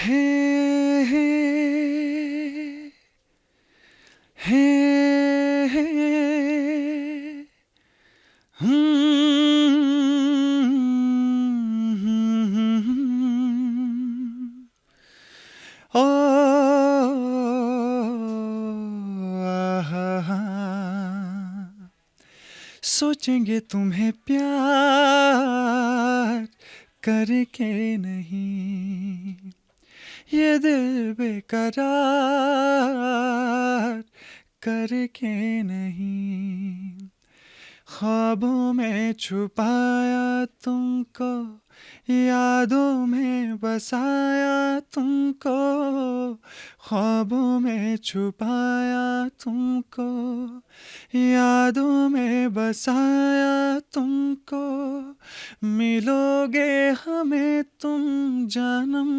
है है है है ओ आहा, सोचेंगे तुम्हें प्यार करके नहीं, ये दिल बेकरार करके नहीं, ख्वाबों में छुपाया तुमको, यादों में बसाया तुमको, ख्वाबों में छुपाया तुमको, यादों में बसाया तुमको, मिलोगे हमें तुम जानम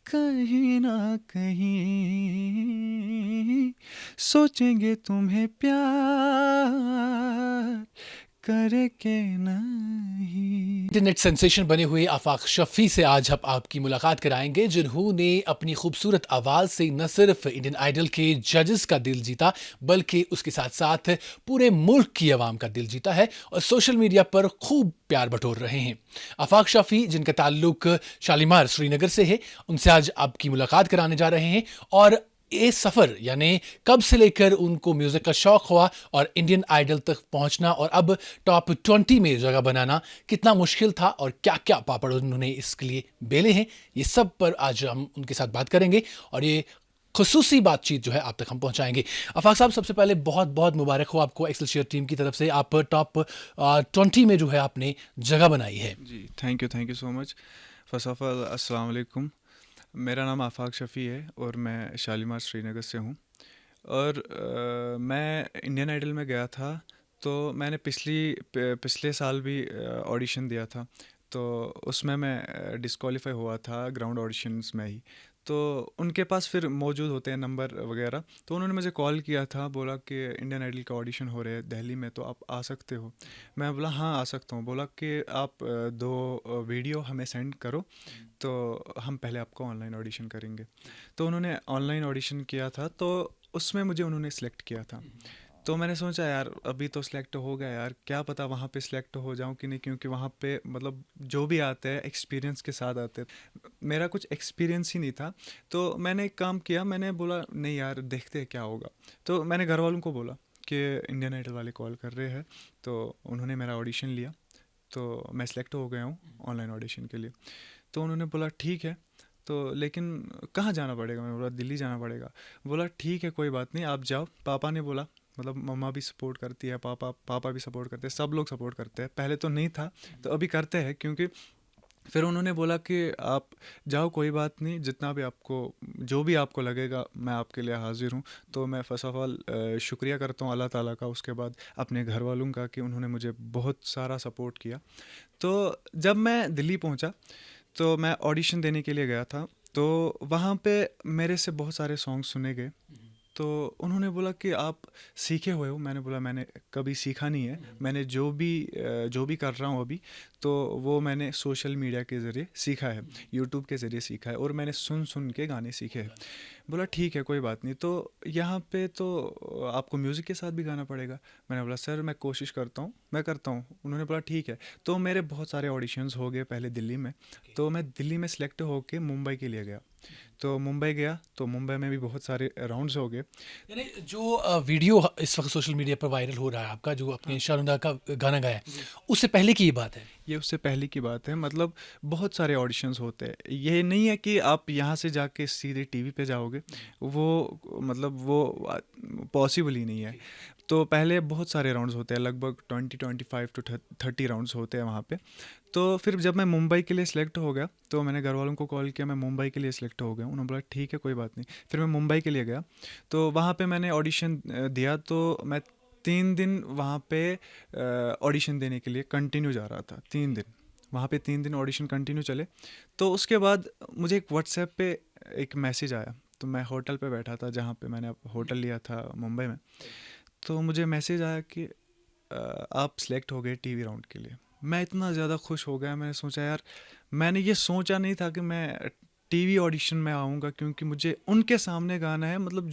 कहीं ना कहीं, सोचेंगे तुम्हें प्यार करके नहीं। इंटरनेट सेंसेशन बने हुए आफाक शफी से आज हम आपकी मुलाकात कराएंगे, जिन्होंने अपनी खूबसूरत आवाज़ से न सिर्फ इंडियन आइडल के जजेस का दिल जीता, बल्कि उसके साथ साथ पूरे मुल्क की आवाम का दिल जीता है और सोशल मीडिया पर खूब प्यार बटोर रहे हैं। आफाक शफी, जिनका ताल्लुक शालीमार श्रीनगर से है, उनसे आज आपकी मुलाकात कराने जा रहे हैं। और ये सफ़र यानी कब से लेकर उनको म्यूज़िक का शौक़ हुआ और इंडियन आइडल तक पहुंचना और अब टॉप 20 में जगह बनाना कितना मुश्किल था और क्या क्या पापड़ उन्होंने इसके लिए बेले हैं, ये सब पर आज हम उनके साथ बात करेंगे और ये खुसूसी बातचीत जो है आप तक हम पहुंचाएंगे। आफाक साहब, सबसे पहले बहुत बहुत मुबारक हो आपको एक्सेलसियर टीम की तरफ से, आप टॉप 20 में जो है आपने जगह बनाई है। जी thank you so much. First of all अस्सलाम वालेकुम, मेरा नाम आफाक शफ़ी है और मैं शालीमार श्रीनगर से हूँ। और मैं इंडियन आइडल में गया था, तो मैंने पिछले साल भी ऑडिशन दिया था, तो उसमें मैं डिस्क्वालीफाई हुआ था ग्राउंड ऑडिशंस में ही। तो उनके पास फिर मौजूद होते हैं नंबर वगैरह, तो उन्होंने मुझे कॉल किया था, बोला कि इंडियन आइडल का ऑडिशन हो रहे हैं दिल्ली में, तो आप आ सकते हो। मैं बोला हाँ आ सकता हूँ। बोला कि आप 2 वीडियो हमें सेंड करो, तो हम पहले आपको ऑनलाइन ऑडिशन करेंगे। तो उन्होंने ऑनलाइन ऑडिशन किया था, तो उसमें मुझे उन्होंने सेलेक्ट किया था। तो मैंने सोचा यार अभी तो सिलेक्ट हो गया, यार क्या पता वहाँ पे सिलेक्ट हो जाऊँ कि नहीं, क्योंकि वहाँ पे मतलब जो भी आते हैं एक्सपीरियंस के साथ आते हैं, मेरा कुछ एक्सपीरियंस ही नहीं था। तो मैंने एक काम किया, मैंने बोला नहीं यार देखते हैं क्या होगा। तो मैंने घर वालों को बोला कि इंडियन आइडल वाले कॉल कर रहे हैं, तो उन्होंने मेरा ऑडिशन लिया, तो मैं सिलेक्ट हो गया हूँ ऑनलाइन ऑडिशन के लिए। तो उन्होंने बोला ठीक है, तो लेकिन कहाँ जाना पड़ेगा? मैं बोला दिल्ली जाना पड़ेगा। बोला ठीक है कोई बात नहीं, आप जाओ। पापा ने बोला, मतलब मम्मा भी सपोर्ट करती है, पापा भी सपोर्ट करते हैं, सब लोग सपोर्ट करते हैं। पहले तो नहीं था, तो अभी करते हैं, क्योंकि फिर उन्होंने बोला कि आप जाओ कोई बात नहीं, जितना भी आपको जो भी आपको लगेगा मैं आपके लिए हाजिर हूँ। तो मैं फ़र्स्ट ऑफ ऑल शुक्रिया करता हूँ अल्लाह ताला का, उसके बाद अपने घर वालों का, कि उन्होंने मुझे बहुत सारा सपोर्ट किया। तो जब मैं दिल्ली पहुँचा, तो मैं ऑडिशन देने के लिए गया था, तो वहाँ पे मेरे से बहुत सारे सॉन्ग सुने गए। तो उन्होंने बोला कि आप सीखे हुए हो? मैंने बोला मैंने कभी सीखा नहीं है, मैंने जो भी कर रहा हूँ अभी, तो वो मैंने सोशल मीडिया के ज़रिए सीखा है, यूट्यूब के ज़रिए सीखा है, और मैंने सुन सुन के गाने सीखे हैं। बोला ठीक है कोई बात नहीं, तो यहाँ पे तो आपको म्यूज़िक के साथ भी गाना पड़ेगा। मैंने बोला सर मैं कोशिश करता हूँ, मैं करता हूँ। उन्होंने बोला ठीक है। तो मेरे बहुत सारे ऑडिशंस हो गए पहले दिल्ली में, तो मैं दिल्ली में सेलेक्ट होके मुंबई के लिए गया। तो मुंबई गया, तो मुंबई में भी बहुत सारे राउंड्स हो गए। यानी जो वीडियो इस वक्त सोशल मीडिया पर वायरल हो रहा है आपका, जो आपने शानुदा का गाना गाया है, उससे पहले की ये बात है? ये उससे पहले की बात है। मतलब बहुत सारे ऑडिशंस होते हैं, ये नहीं है कि आप यहाँ से जाके सीधे टीवी पे जाओगे, वो मतलब वो पॉसिबल ही नहीं है। तो पहले बहुत सारे राउंड्स होते हैं, लगभग 25 टू 30 राउंड्स होते हैं वहाँ पे। तो फिर जब मैं मुंबई के लिए सिलेक्ट हो गया, तो मैंने घर वालों को कॉल किया, मैं मुंबई के लिए सिलेक्ट हो गया। उन्होंने बोला ठीक है कोई बात नहीं। फिर मैं मुंबई के लिए गया, तो वहाँ पे मैंने ऑडिशन दिया। तो मैं 3 दिन वहाँ पे ऑडिशन देने के लिए कंटिन्यू जा रहा था। 3 दिन वहाँ पे, 3 दिन ऑडिशन कंटिन्यू चले। तो उसके बाद मुझे एक व्हाट्सएप पे एक मैसेज आया। तो मैं होटल पे बैठा था, जहाँ पे मैंने होटल लिया था मुंबई में। तो मुझे मैसेज आया कि आप सिलेक्ट हो गए टीवी राउंड के लिए। मैं इतना ज़्यादा खुश हो गया, मैंने सोचा यार, मैंने ये सोचा नहीं था कि मैं टीवी ऑडिशन में आऊँगा, क्योंकि मुझे उनके सामने गाना है, मतलब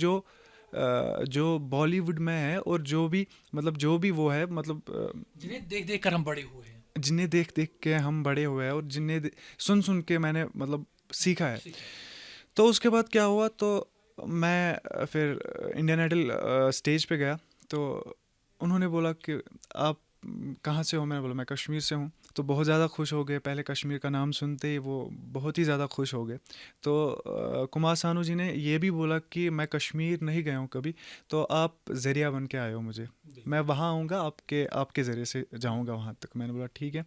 जो बॉलीवुड में है और जो भी वो है, मतलब जिन्हें देख देख कर हम बड़े हुए हैं। जिन्हें देख देख के हम बड़े हुए हैं और सुन सुन के मैंने मतलब सीखा है। तो उसके बाद क्या हुआ, तो मैं फिर इंडियन आइडल स्टेज पे गया। तो उन्होंने बोला कि आप कहाँ से हो? मैंने बोला मैं कश्मीर से हूँ। तो बहुत ज़्यादा खुश हो गए, पहले कश्मीर का नाम सुनते ही वो बहुत ही ज़्यादा खुश हो गए। तो कुमार सानू जी ने ये भी बोला कि मैं कश्मीर नहीं गया हूँ कभी, तो आप ज़रिया बन के आए हो मुझे, मैं वहाँ आऊँगा, आपके ज़रिए से जाऊँगा वहाँ तक। मैंने बोला ठीक है।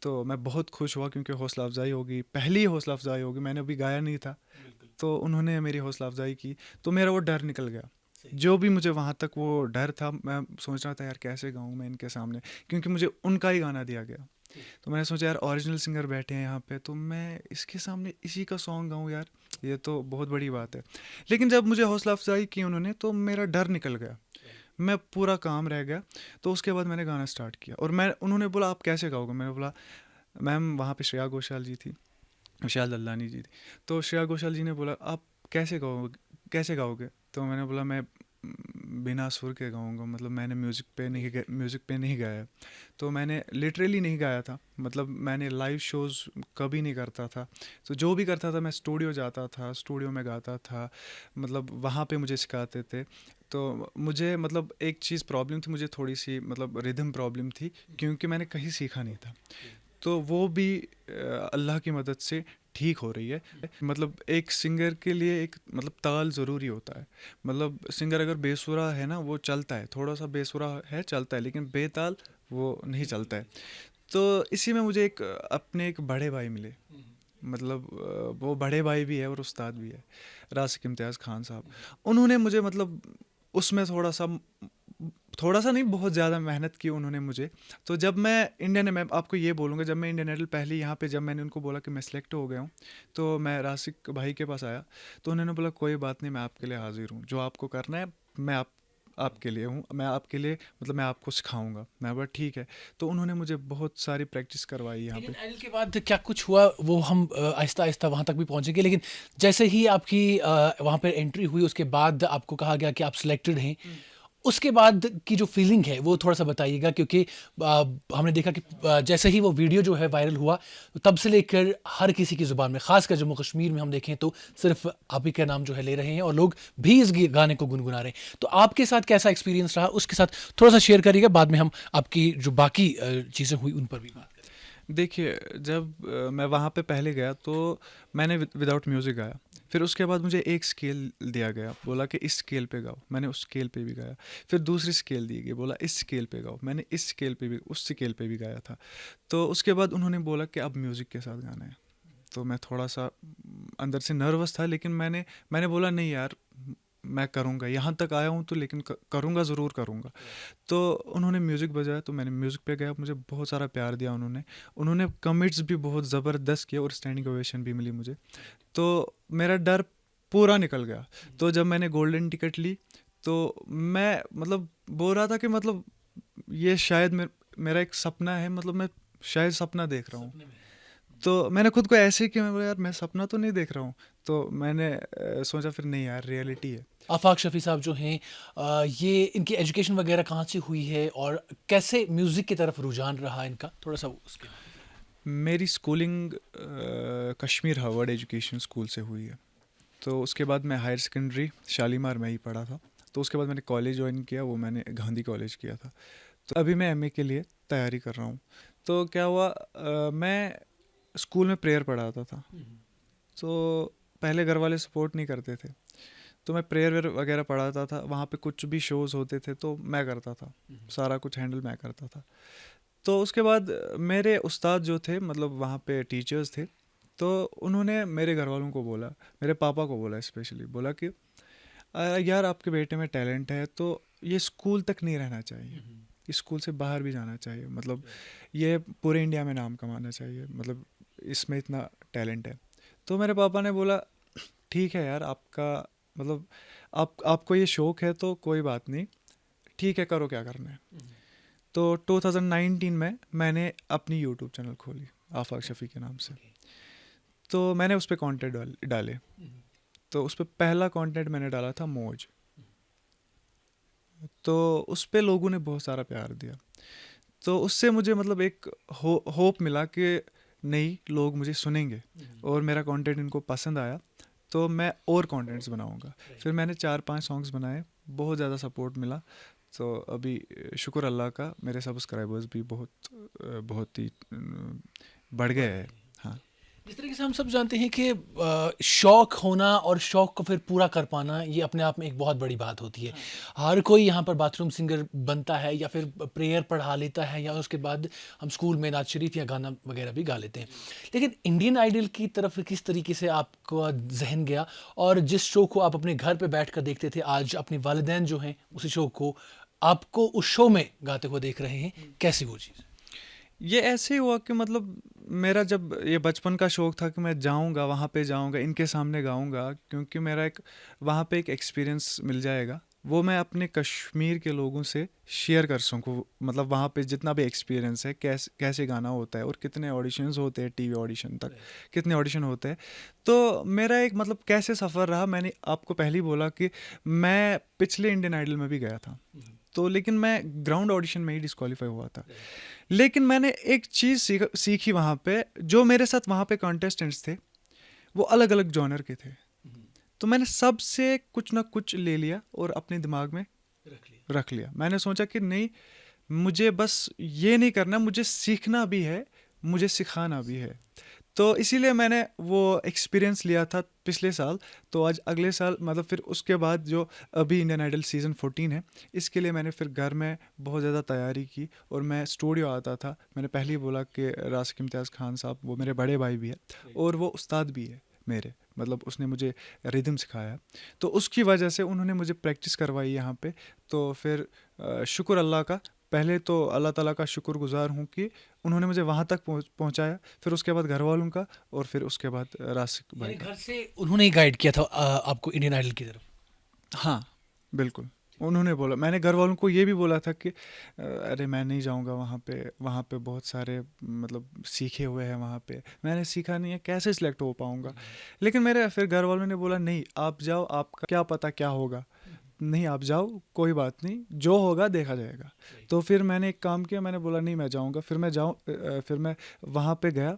तो मैं बहुत खुश हुआ, क्योंकि हौसला अफजाई होगी, पहली हौसला अफजाई होगी, मैंने अभी गाया नहीं था। तो उन्होंने मेरी हौसला अफजाई की, तो मेरा वो डर निकल गया। जो भी मुझे वहाँ तक वो डर था, मैं सोच रहा था यार कैसे गाऊँ मैं इनके सामने, क्योंकि मुझे उनका ही गाना दिया गया। तो मैंने सोचा यार ओरिजिनल सिंगर बैठे हैं यहाँ पे, तो मैं इसके सामने इसी का सॉन्ग गाऊँ यार, ये तो बहुत बड़ी बात है। लेकिन जब मुझे हौसला अफजाई की उन्होंने, तो मेरा डर निकल गया, मैं पूरा काम रह गया। तो उसके बाद मैंने गाना स्टार्ट किया, और उन्होंने बोला आप कैसे गाओगे? मैंने बोला मैम, वहाँ पे श्रेया घोषाल जी थी, विशाल दल्लानी जी थी। तो श्रेया घोषाल जी ने बोला आप कैसे गाओगे? तो मैंने बोला मैं बिना सुर के गाऊंगा, मतलब मैंने म्यूज़िक पे नहीं गाया। तो मैंने लिटरली नहीं गाया था, मतलब मैंने लाइव शोज़ कभी नहीं करता था। तो जो भी करता था मैं स्टूडियो जाता था, स्टूडियो में गाता था, मतलब वहाँ पे मुझे सिखाते थे। तो मुझे मतलब एक चीज़ प्रॉब्लम थी, मुझे थोड़ी सी मतलब रिदम प्रॉब्लम थी, क्योंकि मैंने कहीं सीखा नहीं था। तो वो भी अल्लाह की मदद से ठीक हो रही है। मतलब एक सिंगर के लिए एक मतलब ताल ज़रूरी होता है। मतलब सिंगर अगर बेसुरा है ना, वो चलता है, थोड़ा सा बेसुरा है चलता है, लेकिन बेताल वो नहीं चलता है। तो इसी में मुझे अपने एक बड़े भाई मिले, मतलब वो बड़े भाई भी है और उस्ताद भी है, रासिक इम्तियाज़ खान साहब। उन्होंने मुझे मतलब उसमें थोड़ा सा नहीं, बहुत ज़्यादा मेहनत की उन्होंने मुझे। तो जब मैं आपको ये बोलूँगा, जब मैं इंडियन आइडल पहले यहाँ पे जब मैंने उनको बोला कि मैं सिलेक्ट हो गया हूँ, तो मैं रासिक भाई के पास आया। तो उन्होंने बोला कोई बात नहीं, मैं आपके लिए हाजिर हूँ, जो आपको करना है मैं आपके लिए हूँ, मैं आपके लिए मतलब मैं आपको सिखाऊंगा। मैं बोला ठीक है। तो उन्होंने मुझे बहुत सारी प्रैक्टिस करवाई यहाँ पे। इंडियन आइडल के बाद क्या कुछ हुआ, वो हम आहिस्ता आहिस्ता वहाँ तक भी पहुँचेंगे, लेकिन जैसे ही आपकी वहाँ पे एंट्री हुई, उसके बाद आपको कहा गया कि आप सिलेक्टेड हैं, उसके बाद की जो फीलिंग है वो थोड़ा सा बताइएगा, क्योंकि हमने देखा कि जैसे ही वो वीडियो जो है वायरल हुआ, तब से लेकर हर किसी की ज़ुबान में, खासकर जम्मू कश्मीर में हम देखें तो सिर्फ आप ही का नाम जो है ले रहे हैं, और लोग भी इस गाने को गुनगुना रहे हैं। तो आपके साथ कैसा एक्सपीरियंस रहा, उसके साथ थोड़ा सा शेयर करिएगा, बाद में हम आपकी जो बाकी चीज़ें हुई उन पर भी बात करें। देखिए, जब मैं वहाँ पे पहले गया, तो मैंने विदाउट म्यूज़िक गाया। फिर उसके बाद मुझे एक स्केल दिया गया, बोला कि इस स्केल पे गाओ, मैंने उस स्केल पे भी गाया। फिर दूसरी स्केल दी गई, बोला इस स्केल पे गाओ, मैंने इस स्केल पे भी उस स्केल पे भी गाया था। तो उसके बाद उन्होंने बोला कि अब म्यूज़िक के साथ गाना है। तो मैं थोड़ा सा अंदर से नर्वस था, लेकिन मैंने बोला नहीं यार, मैं करूँगा, यहाँ तक आया हूँ तो, लेकिन करूँगा, ज़रूर करूँगा। तो उन्होंने म्यूज़िक बजाया, तो मैंने म्यूज़िक पे गया, मुझे बहुत सारा प्यार दिया उन्होंने कमिट्स भी बहुत ज़बरदस्त किए, और स्टैंडिंग ओवेशन भी मिली मुझे। तो मेरा डर पूरा निकल गया। तो जब मैंने गोल्डन टिकट ली, तो मैं मतलब बोल रहा था कि मतलब ये शायद मेरा एक सपना है, मतलब मैं शायद सपना देख रहा हूँ। तो मैंने खुद को ऐसे कि मैं बोला यार, मैं सपना तो नहीं देख रहा हूँ। तो मैंने सोचा फिर नहीं यार, रियलिटी है। आफाक शफ़ी साहब जो हैं, ये इनकी एजुकेशन वगैरह कहाँ से हुई है, और कैसे म्यूज़िक की तरफ रुझान रहा इनका, थोड़ा सा उसके। मेरी schooling Kashmir Harvard education school से हुई है। तो उसके बाद मैं हायर सेकेंडरी शालीमार में ही पढ़ा था। तो उसके बाद मैंने कॉलेज ज्वाइन किया, वो मैंने गांधी कॉलेज किया था। तो अभी मैं एमए के लिए तैयारी कर रहा हूँ। तो क्या हुआ, मैं स्कूल में प्रेयर पढ़ाता था। तो पहले घर वाले सपोर्ट नहीं करते थे, तो मैं प्रेयर वगैरह पढ़ाता था। वहाँ पे कुछ भी शोज़ होते थे तो मैं करता था, सारा कुछ हैंडल मैं करता था। तो उसके बाद मेरे उस्ताद जो थे, मतलब वहाँ पे टीचर्स थे, तो उन्होंने मेरे घर वालों को बोला, मेरे पापा को बोला, स्पेशली बोला कि यार आपके बेटे में टैलेंट है, तो ये स्कूल तक नहीं रहना चाहिए, इस स्कूल से बाहर भी जाना चाहिए, मतलब ये पूरे इंडिया में नाम कमाना चाहिए, मतलब इसमें इतना टैलेंट है। तो मेरे पापा ने बोला ठीक है यार, आपका मतलब आपको ये शौक़ है तो कोई बात नहीं, ठीक है, करो क्या करना है। तो 2019 में मैंने अपनी यूट्यूब चैनल खोली, आफाक शफ़ी के नाम से। तो मैंने उस पर कंटेंट डाले। तो उस पर पहला कंटेंट मैंने डाला था मौज। तो उस पे लोगों ने बहुत सारा प्यार दिया। तो उससे मुझे मतलब एक होप मिला कि नहीं, लोग मुझे सुनेंगे और मेरा कंटेंट इनको पसंद आया तो मैं और कंटेंट्स बनाऊंगा। फिर मैंने 4-5 सॉन्ग्स बनाए, बहुत ज़्यादा सपोर्ट मिला। तो अभी शुक्र अल्लाह का, मेरे सब्सक्राइबर्स भी बहुत ही बढ़ गए हैं। हाँ। जिस तरीके से हम सब जानते हैं कि शौक होना और शौक को फिर पूरा कर पाना ये अपने आप में एक बहुत बड़ी बात होती है। हर कोई यहाँ पर बाथरूम सिंगर बनता है या फिर प्रेयर पढ़ा लेता है या उसके बाद हम स्कूल में नात शरीफ या गाना वगैरह भी गा लेते हैं। लेकिन इंडियन आइडल की तरफ किस तरीके से आपका जहन गया, और जिस शो को आप अपने घर पे बैठ कर देखते थे, आज अपने वालिदैन जो हैं उसी शो को आपको उस शो में गाते हुए देख रहे हैं, कैसी वो चीज़? ये ऐसे ही हुआ कि मतलब मेरा जब ये बचपन का शौक था कि मैं जाऊंगा, वहाँ पे जाऊंगा, इनके सामने गाऊंगा, क्योंकि मेरा एक वहाँ पे एक एक्सपीरियंस मिल जाएगा, वो मैं अपने कश्मीर के लोगों से शेयर कर सकूँ। मतलब वहाँ पे जितना भी एक्सपीरियंस है, कैसे कैसे गाना होता है और कितने ऑडिशंस होते हैं, टीवी ऑडिशन तक कितने ऑडिशन होते हैं। तो मेरा एक मतलब कैसे सफ़र रहा, मैंने आपको पहले ही बोला कि मैं पिछले इंडियन आइडल में भी गया था, तो लेकिन मैं ग्राउंड ऑडिशन में ही डिस्क्वालीफाई हुआ था। लेकिन मैंने एक चीज़ सीखी वहाँ पे, जो मेरे साथ वहाँ पे कॉन्टेस्टेंट्स थे वो अलग अलग जॉनर के थे। तो मैंने सबसे कुछ ना कुछ ले लिया और अपने दिमाग में रख लिया। मैंने सोचा कि नहीं, मुझे बस ये नहीं करना, मुझे सीखना भी है, मुझे सिखाना भी है। तो इसीलिए मैंने वो एक्सपीरियंस लिया था पिछले साल। तो आज अगले साल मतलब फिर उसके बाद जो अभी इंडियन आइडल सीज़न 14 है, इसके लिए मैंने फिर घर में बहुत ज़्यादा तैयारी की और मैं स्टूडियो आता था। मैंने पहले ही बोला कि राशिक इम्तियाज़ खान साहब वो मेरे बड़े भाई भी है और वो उस्ताद भी है मेरे, मतलब उसने मुझे रिदम सिखाया। तो उसकी वजह से उन्होंने मुझे प्रैक्टिस करवाई यहाँ पे। तो फिर शुक्र अल्लाह का, पहले तो अल्लाह ताला का शुक्रगुजार हूँ कि उन्होंने मुझे वहाँ तक पहुँचाया, फिर उसके बाद घर वालों का और फिर उसके बाद राशिक भाई का। घर से उन्होंने ही गाइड किया था आपको इंडियन आइडल की तरफ? हाँ बिल्कुल, उन्होंने बोला। मैंने घर वालों को ये भी बोला था कि अरे मैं नहीं जाऊँगा वहाँ पे बहुत सारे मतलब सीखे हुए हैं, वहाँ पे मैंने सीखा नहीं है, कैसे सिलेक्ट हो पाऊँगा। लेकिन मेरे फिर घर वालों ने बोला नहीं आप जाओ, आपका क्या पता क्या होगा, नहीं आप जाओ, कोई बात नहीं, जो होगा देखा जाएगा। तो फिर मैंने एक काम किया, मैंने बोला नहीं मैं जाऊँगा। फिर मैं वहाँ पे गया।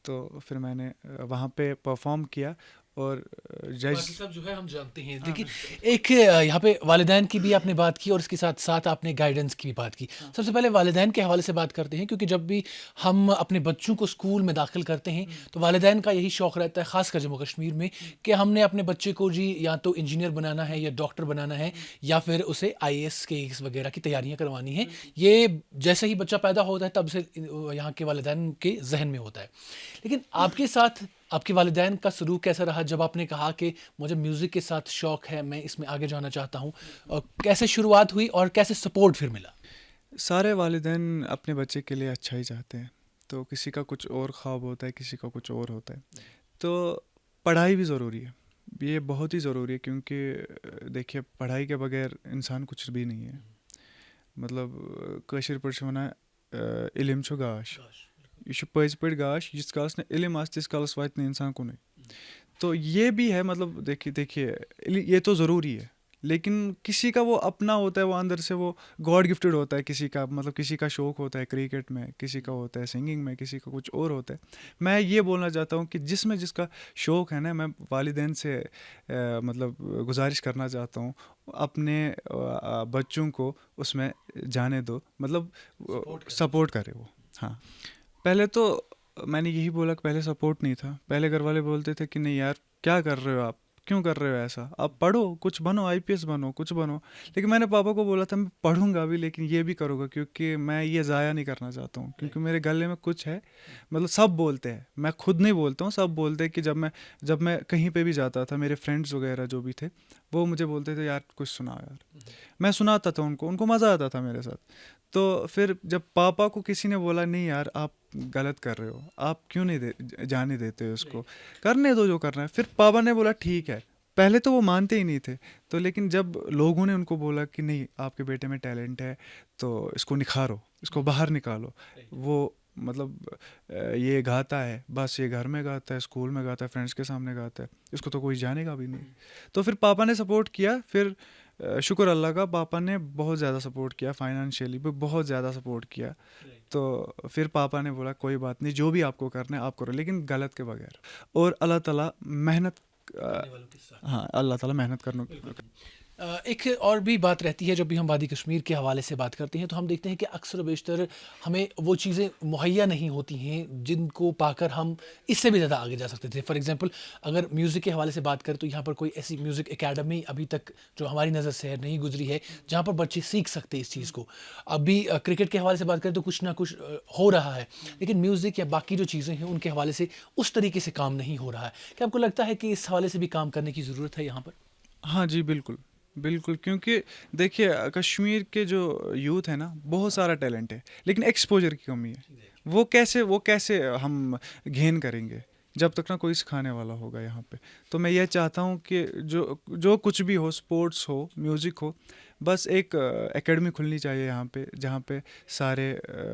तो फिर मैंने वहाँ पे परफॉर्म किया और जज। बाकी सब जो है हम जानते हैं। हाँ देखिए, बिल्कुल। एक यहाँ पे वालिदैन की भी आपने बात की और इसके साथ साथ आपने गाइडेंस की भी बात की। सबसे पहले वालिदैन के हवाले से बात करते हैं, क्योंकि जब भी हम अपने बच्चों को स्कूल में दाखिल करते हैं तो वालिदैन का यही शौक़ रहता है, ख़ासकर जम्मू कश्मीर में, कि हमने अपने बच्चे को जी या तो इंजीनियर बनाना है या डॉक्टर बनाना है या फिर उसे IAS KS वगैरह की तैयारियाँ करवानी है। ये जैसे ही बच्चा पैदा होता है तब से यहाँ के वालिदैन के जहन में होता है। लेकिन आपके साथ आपके वालिदैन का सलूक कैसा रहा जब आपने कहा कि मुझे म्यूज़िक के साथ शौक़ है, मैं इसमें आगे जाना चाहता हूँ? और कैसे शुरुआत हुई और कैसे सपोर्ट फिर मिला? सारे वालिदैन अपने बच्चे के लिए अच्छा ही चाहते हैं। तो किसी का कुछ और ख्वाब होता है, किसी का कुछ और होता है। तो पढ़ाई भी ज़रूरी है, ये बहुत ही ज़रूरी है, क्योंकि देखिए पढ़ाई के बगैर इंसान कुछ भी नहीं है। मतलब कशीर पर वनान इल्म छु गाश, ये पज पे गाश, जिस कालस ने इल्म आस तिस कालस वात इंसान कुन। तो ये भी है, मतलब देखिए ये तो ज़रूरी है, लेकिन किसी का वो अपना होता है, वो अंदर से वो गॉड गिफ्टेड होता है। किसी का मतलब किसी का शौक़ होता है क्रिकेट में, किसी का होता है सिंगिंग में, किसी का कुछ और होता है। मैं ये बोलना चाहता हूँ कि जिसमें जिसका शौक़ है ना, मैं वालिदैन से मतलब गुजारिश करना चाहता हूँ अपने बच्चों को उसमें जाने दो, मतलब सपोर्ट करे वो। हाँ, पहले तो मैंने यही बोला कि पहले सपोर्ट नहीं था। पहले घर वाले बोलते थे कि नहीं यार क्या कर रहे हो आप, क्यों कर रहे हो ऐसा, आप पढ़ो, कुछ बनो, IPS बनो, कुछ बनो। लेकिन मैंने पापा को बोला था मैं पढ़ूंगा भी, लेकिन ये भी करूँगा, क्योंकि मैं ये ज़ाया नहीं करना चाहता हूँ। क्योंकि मेरे गले में कुछ है, मतलब सब बोलते हैं, मैं खुद नहीं बोलता हूँ, सब बोलते हैं कि जब मैं कहीं पे भी जाता था, मेरे फ्रेंड्स वगैरह जो भी थे वो मुझे बोलते थे यार कुछ सुना यार। मैं सुनाता था उनको मज़ा आता था मेरे साथ। तो फिर जब पापा को किसी ने बोला नहीं यार आप गलत कर रहे हो, आप क्यों नहीं जाने देते हो उसको, करने दो जो करना है। फिर पापा ने बोला ठीक है। पहले तो वो मानते ही नहीं थे, तो लेकिन जब लोगों ने उनको बोला कि नहीं आपके बेटे में टैलेंट है तो इसको निखारो, इसको बाहर निकालो, वो मतलब ये गाता है, बस ये घर में गाता है, स्कूल में गाता है, फ्रेंड्स के सामने गाता है, इसको तो कोई जानेगा भी नहीं। तो फिर पापा ने सपोर्ट किया, फिर शुक्र अल्लाह का, पापा ने बहुत ज़्यादा सपोर्ट किया, फाइनेंशियली भी बहुत ज़्यादा सपोर्ट किया। तो फिर पापा ने बोला कोई बात नहीं, जो भी आपको करना है आप करो, लेकिन गलत के बगैर। और अल्लाह ताला मेहनत हाँ, अल्लाह ताला मेहनत करने एक और भी बात रहती है, जब भी हम वादी कश्मीर के हवाले से बात करते हैं तो हम देखते हैं कि अक्सर बेशतर हमें वो चीज़ें मुहैया नहीं होती हैं जिनको पाकर हम इससे भी ज़्यादा आगे जा सकते थे। फॉर एग्जांपल, अगर म्यूज़िक के हवाले से बात करें तो यहाँ पर कोई ऐसी म्यूज़िक एकेडमी अभी तक जो हमारी नज़र से नहीं गुजरी है जहाँ पर बच्चे सीख सकते हैं इस चीज़ को। अभी क्रिकेट के हवाले से बात करें तो कुछ ना कुछ हो रहा है, लेकिन म्यूज़िक या बाकी जो चीज़ें हैं उनके हवाले से उस तरीके से काम नहीं हो रहा है। क्या आपको लगता है कि इस हवाले से भी काम करने की ज़रूरत है यहाँ पर? हाँ जी, बिल्कुल, बिल्कुल, क्योंकि देखिए कश्मीर के जो यूथ है ना, बहुत सारा टैलेंट है, लेकिन एक्सपोज़र की कमी है। वो कैसे हम गेन करेंगे, जब तक ना कोई सिखाने वाला होगा यहाँ पे। तो मैं ये चाहता हूँ कि जो जो कुछ भी हो, स्पोर्ट्स हो, म्यूज़िक हो, बस एक एकेडमी खुलनी चाहिए यहाँ पे, जहाँ पे सारे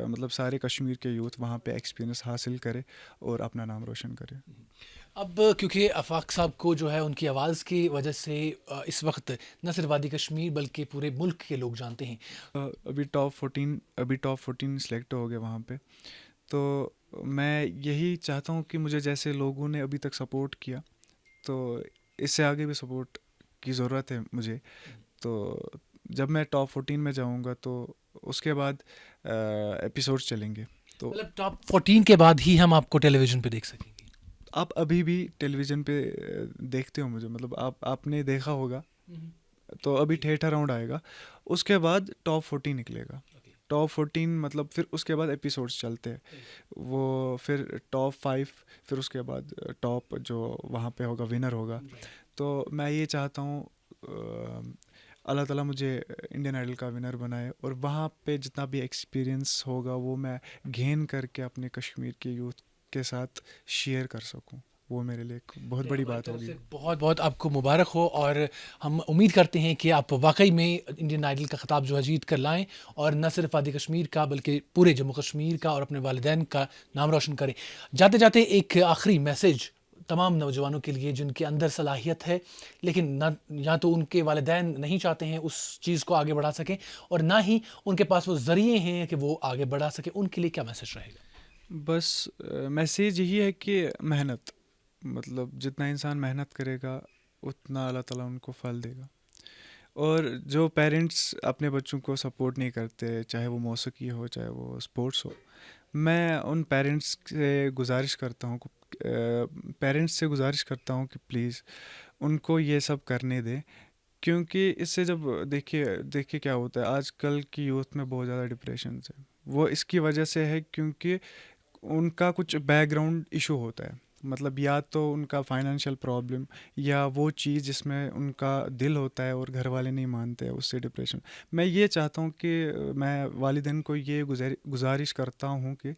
मतलब सारे कश्मीर के यूथ वहाँ पे एक्सपीरियंस हासिल करे और अपना नाम रोशन करे। अब क्योंकि आफाक साहब को जो है उनकी आवाज़ की वजह से इस वक्त न सिर्फ वादी कश्मीर बल्कि पूरे मुल्क के लोग जानते हैं। अभी टॉप 14 सेलेक्ट हो गए वहाँ पे। तो मैं यही चाहता हूँ कि मुझे जैसे लोगों ने अभी तक सपोर्ट किया, तो इससे आगे भी सपोर्ट की ज़रूरत है मुझे। तो जब मैं टॉप 14 में जाऊँगा तो उसके बाद एपिसोड्स चलेंगे। तो मतलब टॉप 14 के बाद ही हम आपको टेलीविज़न पे देख सकेंगे? आप अभी भी टेलीविज़न पे देखते हो मुझे, मतलब आपने देखा होगा। तो अभी थिएटर राउंड आएगा, उसके बाद टॉप 40 निकलेगा। टॉप 14 मतलब फिर उसके बाद एपिसोड्स चलते हैं, वो फिर टॉप 5, फिर उसके बाद टॉप जो वहाँ पे होगा विनर होगा। तो मैं ये चाहता हूँ अल्लाह ताला मुझे इंडियन आइडल का विनर बनाए, और वहाँ पे जितना भी एक्सपीरियंस होगा वो मैं गेन करके अपने कश्मीर के यूथ के साथ शेयर कर सकूँ। वो मेरे लिए एक बहुत बड़ी बात होगी। बहुत बहुत आपको मुबारक हो, और हम उम्मीद करते हैं कि आप वाकई में इंडियन आइडल का ख़िताब जो है जीत कर लाएं, और न सिर्फ वादी कश्मीर का बल्कि पूरे जम्मू कश्मीर का और अपने वालिदैन का नाम रोशन करें। जाते जाते एक आखिरी मैसेज तमाम नौजवानों के लिए जिनके अंदर सलाहियत है, लेकिन ना या तो उनके वालिदैन नहीं चाहते हैं उस चीज़ को आगे बढ़ा सकें, और ना ही उनके पास वो ज़रिए हैं कि वो आगे बढ़ा सकें, उनके लिए क्या मैसेज रहेगा? बस मैसेज यही है कि मेहनत, मतलब जितना इंसान मेहनत करेगा उतना अल्लाह ताला उनको फल देगा। और जो पेरेंट्स अपने बच्चों को सपोर्ट नहीं करते, चाहे वो मौसीकी हो चाहे वो स्पोर्ट्स हो, मैं उन पेरेंट्स से गुजारिश करता हूँ कि प्लीज़ उनको ये सब करने दें। क्योंकि इससे जब देखिए देखिए क्या होता है आजकल की यूथ में, बहुत ज़्यादा डिप्रेशन है। वो इसकी वजह से है क्योंकि उनका कुछ बैकग्राउंड इशू होता है, मतलब या तो उनका फाइनेंशियल प्रॉब्लम, या वो चीज़ जिसमें उनका दिल होता है और घर वाले नहीं मानते हैं, उससे डिप्रेशन। मैं ये चाहता हूँ कि मैं वालिदैन को ये गुजारिश करता हूँ कि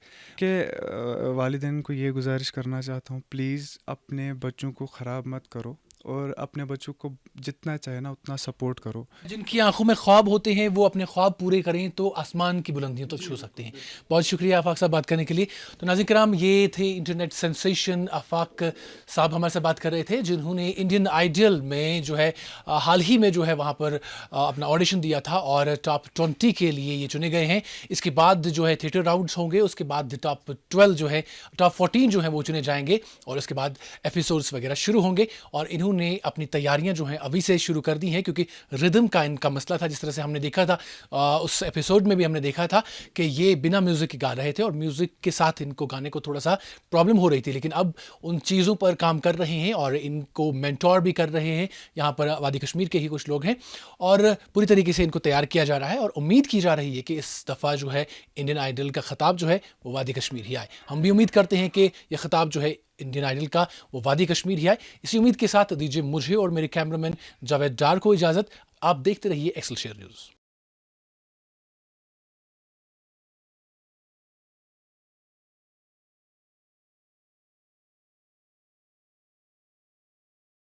वालिदैन को ये गुजारिश करना चाहता हूँ, प्लीज़ अपने बच्चों को ख़राब मत करो, और अपने बच्चों को जितना चाहे ना उतना सपोर्ट करो। जिनकी आंखों में ख्वाब होते हैं वो अपने ख्वाब पूरे करें तो आसमान की बुलंदियों तक छू सकते हैं। बहुत शुक्रिया आफाक साहब बात करने के लिए। तो नाज़रीन किराम, ये थे इंटरनेट सेंसेशन आफाक साहब हमारे साथ बात कर रहे थे, जिन्होंने इंडियन आइडल में जो है हाल ही में जो है वहाँ पर अपना ऑडिशन दिया था और टॉप 20 के लिए ये चुने गए हैं। इसके बाद जो है थिएटर राउंड्स होंगे, उसके बाद टॉप 12 जो है, टॉप 14 जो है वो चुने जाएंगे, और उसके बाद एपिसोड्स वगैरह शुरू होंगे। और इन्होंने अपनी तैयारियां जो हैं अभी से शुरू कर दी हैं, क्योंकि रिदम का इनका मसला था। जिस तरह से हमने देखा था उस एपिसोड में भी हमने देखा था कि ये बिना म्यूज़िक के गा रहे थे और म्यूज़िक के साथ इनको गाने को थोड़ा सा प्रॉब्लम हो रही थी, लेकिन अब उन चीज़ों पर काम कर रहे हैं और इनको मेंटोर भी कर रहे हैं। यहाँ पर वादी कश्मीर के ही कुछ लोग हैं और पूरी तरीके से इनको तैयार किया जा रहा है, और उम्मीद की जा रही है कि इस दफ़ा जो है इंडियन आइडल का ख़िताब जो है वो वादी कश्मीर ही आए। हम भी उम्मीद करते हैं कि ये ख़िताब जो है इंडियन आइडल का वो वादी कश्मीर ही आए। इसी उम्मीद के साथ दीजिए मुझे और मेरे कैमरामैन जावेद डार को इजाज़त। आप देखते रहिए एक्सेलशियर न्यूज़।